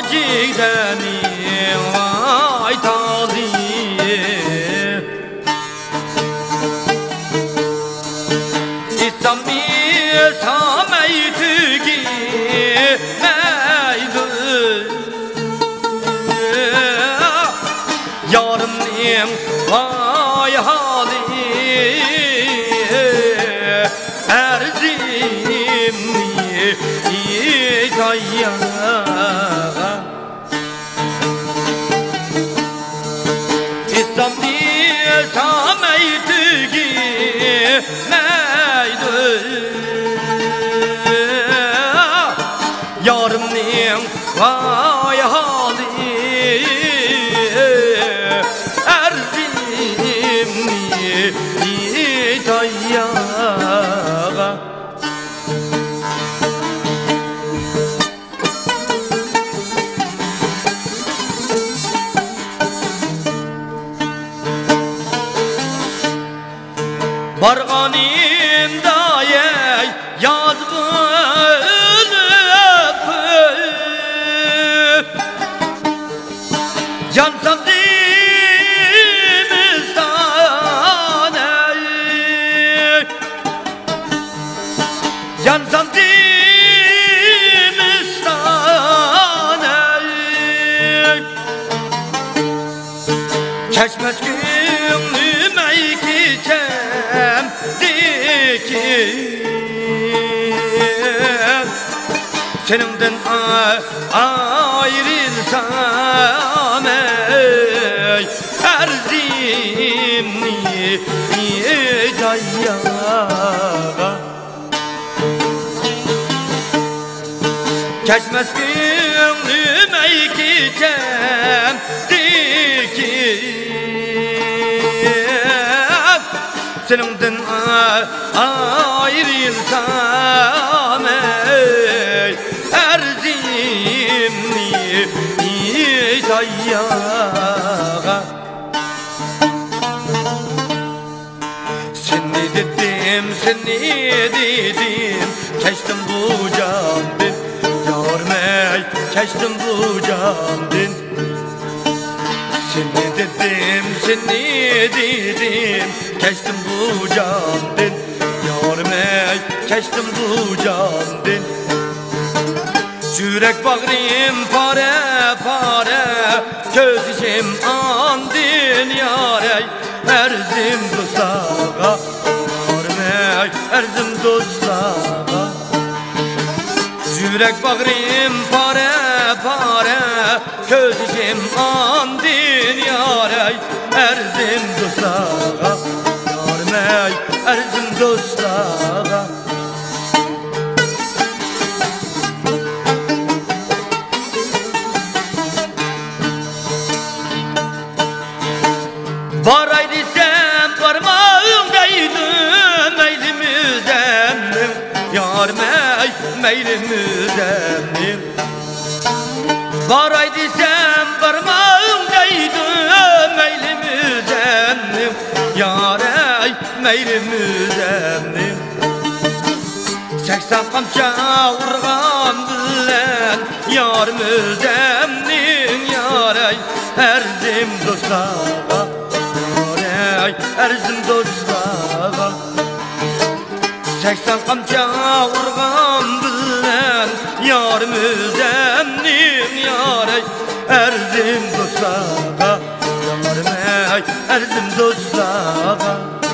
acıdani vay tazi İsami samaytügi meydu yarımım vay hali erzimni kayya İsami samaytügi meydu yarımım vay hali erzimni kayya Barganimda yaz bulup yansam dimistane yansam dimistane Keşmez gönlüme gideceğim Seninden ayrılsam ey erzimni dayağa Geçmez gönlüme gideceğim Seninden ayrılsam ey erzimni dayağa Seni dedim Keçtim bu candan Yarmey keçtim bu candan Seni dedim Keçtim bu candan Yarmey keçtim bu candan Yürek bağrım pare pare Göz içim andin yarey Erzim dostlağa Yarmey erzim dostlağa Yürek bağrım pare pare Göz içim andin yarey Erzim dostlağa Yarmey erzim dostlağa Varay desem parmağımdaydı meylimiz emnim Yar meylimiz emnim Varay desem parmağımdaydı meylimiz emnim Yar meylimiz emnim 80 kamça vurgan bilen yarimiz emnim Yaray erzim dostlağa erzim dostlağa 80 kamça vurgan bilen yarimiz emnim Yaray erzim dostlağa Yaray erzim dostlağa